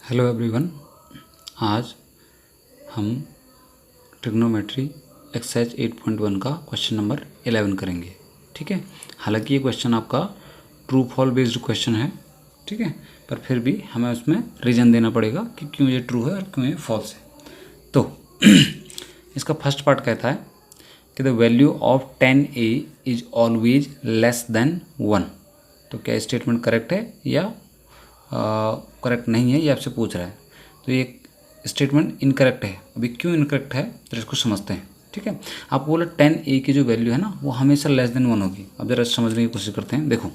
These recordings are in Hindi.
Hello everyone. आज हम ट्रिग्नोमेट्री एक्सरसाइज 8.1 का क्वेश्चन नंबर 11 करेंगे। ठीक है, हालांकि ये क्वेश्चन आपका ट्रू फॉल बेस्ड क्वेश्चन है। ठीक है, पर फिर भी हमें उसमें रीज़न देना पड़ेगा कि क्यों ये ट्रू है और क्यों ये फॉल्स है। तो इसका फर्स्ट पार्ट कहता है कि the value of 10a is always less than 1। तो क्या स्टेटमेंट करेक्ट है या करेक्ट नहीं है, ये आपसे पूछ रहा है। तो ये स्टेटमेंट इनकरेक्ट है। अभी क्यों इनकरेक्ट है तो इसको समझते हैं। ठीक है, आपको बोला 10a की जो वैल्यू है ना वो हमेशा लेस देन 1 होगी। अब जरा समझने की कोशिश करते हैं। देखो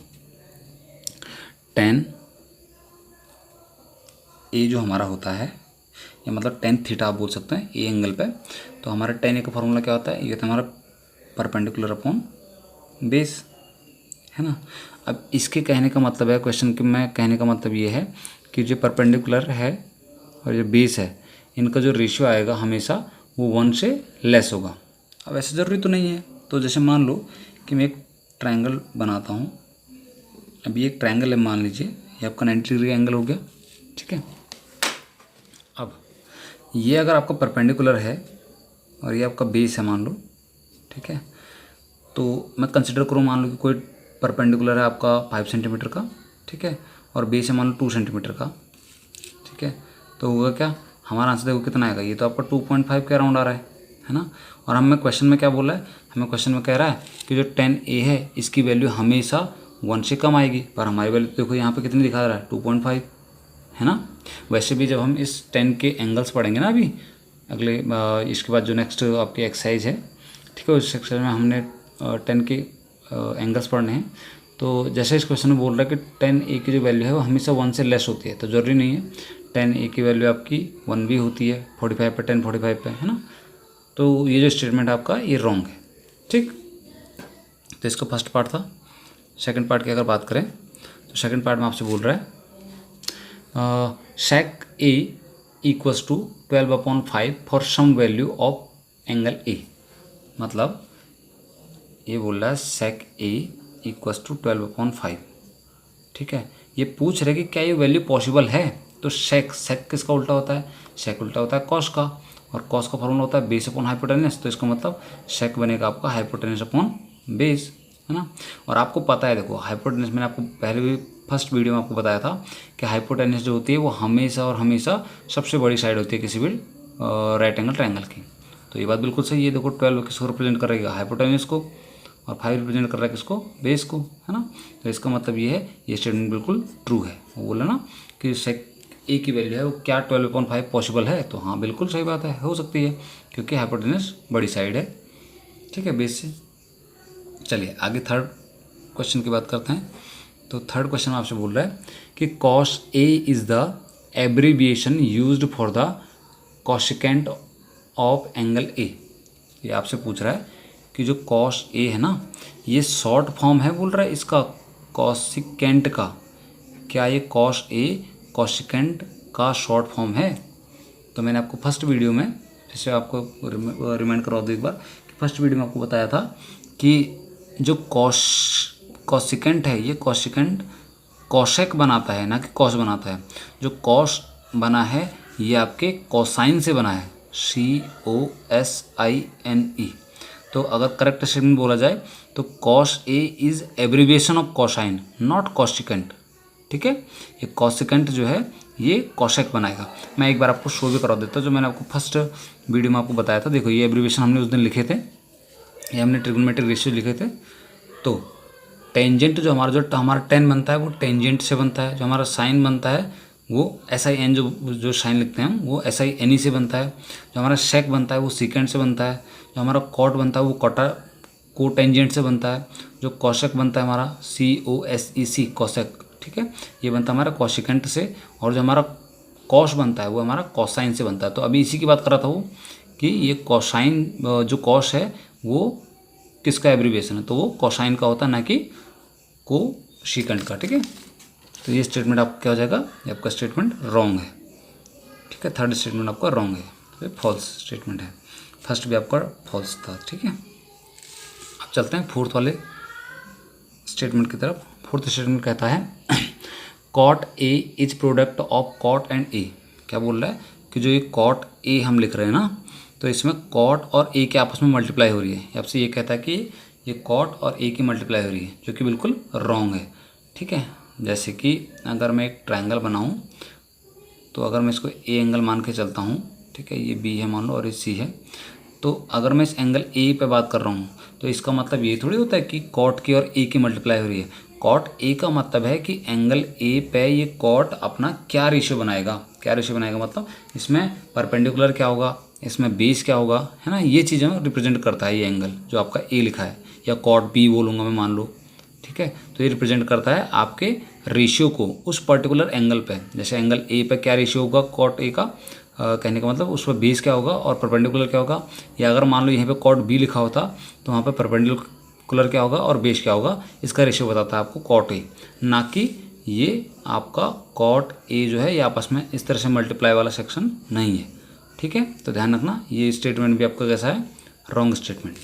10a जो हमारा होता है या मतलब 10 थीटा आप बोल सकते हैं ए एंगल पे। तो हमारा 10a का फॉर्मूला क्या होता है, ये तो हमारा परपेंडिकुलर अपॉन बेस है ना। अब इसके कहने का मतलब है, क्वेश्चन के मैं कहने का मतलब ये है कि जो परपेंडिकुलर है और जो बेस है इनका जो रेशियो आएगा हमेशा वो 1 से लेस होगा। अब ऐसे ज़रूरी तो नहीं है। तो जैसे मान लो कि मैं एक ट्रायंगल बनाता हूँ। अब ये एक ट्रायंगल है, मान लीजिए ये आपका 90 डिग्री एंगल हो गया। ठीक है, अब ये अगर आपका परपेंडिकुलर है और ये आपका बेस है मान लो। ठीक है, तो मैं कंसिडर करूँ, मान लो कि कोई परपेंडिकुलर है आपका 5 सेंटीमीटर का। ठीक है, और बेस है मान लो 2 सेंटीमीटर का। ठीक है, तो होगा क्या, हमारा आंसर देखो कितना आएगा, ये तो आपका 2.5 के अराउंड आ रहा है ना। और हमें क्वेश्चन में क्या बोला है, हमें क्वेश्चन में कह रहा है कि जो 10a है इसकी वैल्यू हमेशा 1 से कम आएगी। पर हमारी वैल्यू देखो यहाँ पे कितनी दिखा रहा है, 2.5 है ना। वैसे भी जब हम इस 10 के एंगल्स पढ़ेंगे ना अभी अगले इसके बाद जो नेक्स्ट आपकी एक्सरसाइज है, ठीक है, उस एक्सरसाइज में हमने 10 के एंगल्स पढ़ने हैं। तो जैसे इस क्वेश्चन में बोल रहा है कि 10a की जो वैल्यू है वो हमेशा 1 से लेस होती है। तो ज़रूरी नहीं है 10a की वैल्यू आपकी 1 भी होती है 45 पे, 10 45 पे, है ना। तो ये जो स्टेटमेंट आपका ये रॉन्ग है। ठीक, तो इसका फर्स्ट पार्ट था। सेकंड पार्ट की अगर बात करें तो सेकंड पार्ट में आपसे बोल रहा है sec a equals to 12/5 for some value of angle a। मतलब ये बोल रहा है सेक a इक्वल्स टू 12/5। ठीक है, ये पूछ रहे कि क्या ये वैल्यू पॉसिबल है। तो सेक किसका उल्टा होता है, सेक उल्टा होता है कॉस का, और कॉस का फॉर्मूला होता है बेस अपॉन हाइपोटेनस। तो इसका मतलब सेक बनेगा आपका हाइपोटेनस अपॉन बेस, है ना। और आपको पता है देखो हाइपोटेनस, मैंने आपको पहले भी फर्स्ट वीडियो में आपको बताया था कि हाइपोटेनस जो होती है वो हमेशा और हमेशा सबसे बड़ी साइड होती है किसी भी राइट एंगल ट्रायंगल की। तो ये बात बिल्कुल सही है। देखो 12 किसको रिप्रेजेंट करेगा, हाइपोटेनस को, और 5 रिप्रेजेंट कर रहा है किसको, बेस को, है ना। तो इसका मतलब ये है, ये स्टेटमेंट बिल्कुल ट्रू है। वो बोला ना कि सेक ए की वैल्यू है वो क्या 12/5 पॉसिबल है। तो हाँ बिल्कुल सही बात है, हो सकती है क्योंकि हाइपोटेनस बड़ी साइड है। ठीक है, बेस से। चलिए आगे थर्ड क्वेश्चन की बात करते हैं। तो थर्ड क्वेश्चन में आपसे बोल रहा है कि cos A is the abbreviation used for the cosecant of angle A. ये आपसे पूछ रहा है कि जो कॉस ए है ना ये शॉर्ट फॉर्म है, बोल रहा है इसका कॉसिकेंट का। क्या ये कॉस ए कॉसिकेंट का शॉर्ट फॉर्म है। तो मैंने आपको फर्स्ट वीडियो में, जैसे आपको रिमाइंड करवा दूँ एक बार, कि फर्स्ट वीडियो में आपको बताया था कि जो कॉसिकेंट है ये कॉसिकेंट कॉसेक बनाता है ना कि कॉस बनाता है। जो कॉस बना है ये आपके कोसाइन से बना है, COSINE। तो अगर करेक्ट स्टेटमेंट बोला जाए तो cos A is abbreviation of cosine not cosecant. ठीक है, ये कॉसिकेंट जो है ये कॉसेक बनाएगा। मैं एक बार आपको शो भी करा देता हूँ, जो मैंने आपको फर्स्ट वीडियो में आपको बताया था। देखो ये एब्रीविएशन हमने उस दिन लिखे थे, ये हमने ट्रिग्नोमेट्रिक रेशियो लिखे थे। तो टेंजेंट जो हमारा टेन बनता है वो टेंजेंट से बनता है। जो हमारा साइन बनता है वो SIN, जो साइन लिखते हैं हम वो SINE से बनता है। जो हमारा सेक बनता है वो सीकेंट से बनता है। जो हमारा कॉट बनता है वो कोटेंजेंट से बनता है। जो कॉसेक बनता है हमारा COSEC कॉसेक। ठीक है, ये बनता है हमारा कॉसिकेंट से। और जो हमारा कॉस बनता है वो हमारा कॉसाइन से बनता है। तो अभी इसी की बात कर रहा था वो कि ये कॉसाइन जो कॉस है वो किसका एब्रीविएशन है, तो वो कॉसाइन का होता है ना कि कोशिकेंट का। ठीक है, तो ये स्टेटमेंट आपका क्या हो जाएगा, ये आपका स्टेटमेंट रॉन्ग है। ठीक है, थर्ड स्टेटमेंट आपका रॉन्ग है, तो फॉल्स स्टेटमेंट है। फर्स्ट भी आपका फॉल्स था। ठीक है, अब चलते हैं फोर्थ वाले स्टेटमेंट की तरफ। फोर्थ स्टेटमेंट कहता है cot A is product of cot and A. क्या बोल रहा है कि जो ये कॉट ए हम लिख रहे हैं ना, तो इसमें कॉट और ए के आपस में मल्टीप्लाई हो रही है। आपसे ये कहता है कि ये कॉट और ए की मल्टीप्लाई हो रही है, जो कि बिल्कुल रॉन्ग है। ठीक है, जैसे कि अगर मैं एक ट्रायंगल बनाऊं, तो अगर मैं इसको ए एंगल मान के चलता हूं, ठीक है, ये बी है मान लो और ये सी है, तो अगर मैं इस एंगल ए पे बात कर रहा हूँ तो इसका मतलब ये थोड़ी होता है कि कॉट की और ए की मल्टीप्लाई हो रही है। कॉट ए का मतलब है कि एंगल ए पे ये कॉट अपना क्या रेशियो बनाएगा, क्या रेशियो बनाएगा मतलब इसमें परपेंडिकुलर क्या होगा, इसमें बेस क्या होगा, है ना, ये चीज़ें रिप्रेजेंट करता है ये एंगल जो आपका ए लिखा है, या कॉट बी बोलूँगा मैं मान लो। ठीक है, तो ये रिप्रेजेंट करता है आपके रेशियो को उस पर्टिकुलर एंगल पे। जैसे एंगल ए पे क्या रेशियो होगा कॉट ए का, कहने का मतलब उस पर बेस क्या होगा और परपेंडिकुलर क्या होगा। या अगर मान लो यहाँ पे कॉट बी लिखा होता तो वहाँ पे परपेंडिकुलर क्या होगा और बेस क्या होगा, इसका रेशियो बताता है आपको कॉट ए, ना कि ये आपका कॉट ए जो है ये आपस में इस तरह से मल्टीप्लाई वाला सेक्शन नहीं है। ठीक है, तो ध्यान रखना ये स्टेटमेंट भी आपका कैसा है, रॉन्ग स्टेटमेंट।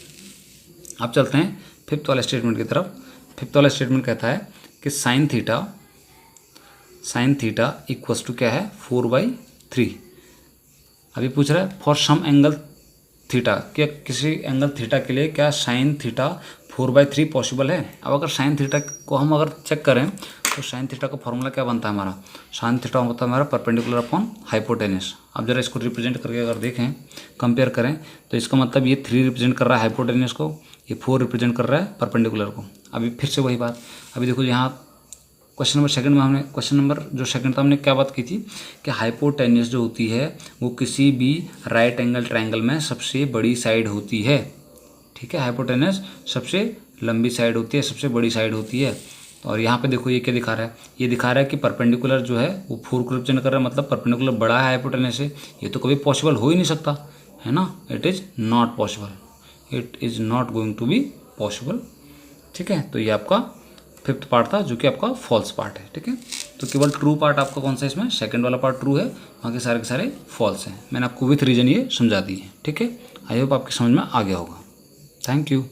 अब चलते हैं फिफ्थ वाले स्टेटमेंट की तरफ। फिफ्थ वाला स्टेटमेंट कहता है कि साइन थीटा इक्वल्स टू क्या है 4/3। अभी पूछ रहा है फॉर सम एंगल थीटा, क्या किसी एंगल थीटा के लिए क्या साइन थीटा 4/3 पॉसिबल है। अब अगर साइन थीटा को हम अगर चेक करें तो साइन थीटा का फॉर्मूला क्या बनता है हमारा, साइन थीटा होता है हमारा परपेंडिकुलर अपॉन हाइपोटेनस। अब जरा इसको रिप्रेजेंट करके अगर देखें, कंपेयर करें, तो इसका मतलब ये 3 रिप्रेजेंट कर रहा है हाइपोटेनस को, ये 4 रिप्रेजेंट कर रहा है परपेंडिकुलर को। अभी फिर से वही बात, अभी देखो यहाँ क्वेश्चन नंबर सेकंड में हमने, क्वेश्चन नंबर जो सेकंड था हमने क्या बात की थी कि हाइपोटेन्यूस जो होती है वो किसी भी राइट एंगल ट्रायंगल में सबसे बड़ी साइड होती है। ठीक है, हाइपोटेन्यूस सबसे लंबी साइड होती है, सबसे बड़ी साइड होती है। और यहाँ पे देखो ये क्या दिखा रहा है, ये दिखा रहा है कि परपेंडिकुलर जो है वो 4 को रिप्रेजेंट कर रहा है, मतलब परपेंडिकुलर बड़ा है हाइपोटेन्यूस से। ये तो कभी पॉसिबल हो ही नहीं सकता, है ना, it is not possible, it is not going to be possible. ठीक है, तो ये आपका फिफ्थ पार्ट था जो कि आपका फॉल्स पार्ट है। ठीक है, तो केवल ट्रू पार्ट आपका कौन सा इसमें, सेकंड वाला पार्ट ट्रू है, बाकी सारे के सारे फॉल्स हैं। मैंने आपको विथ रीजन ये समझा दी है। ठीक है, आई होप आपकी समझ में आ गया होगा। Thank you.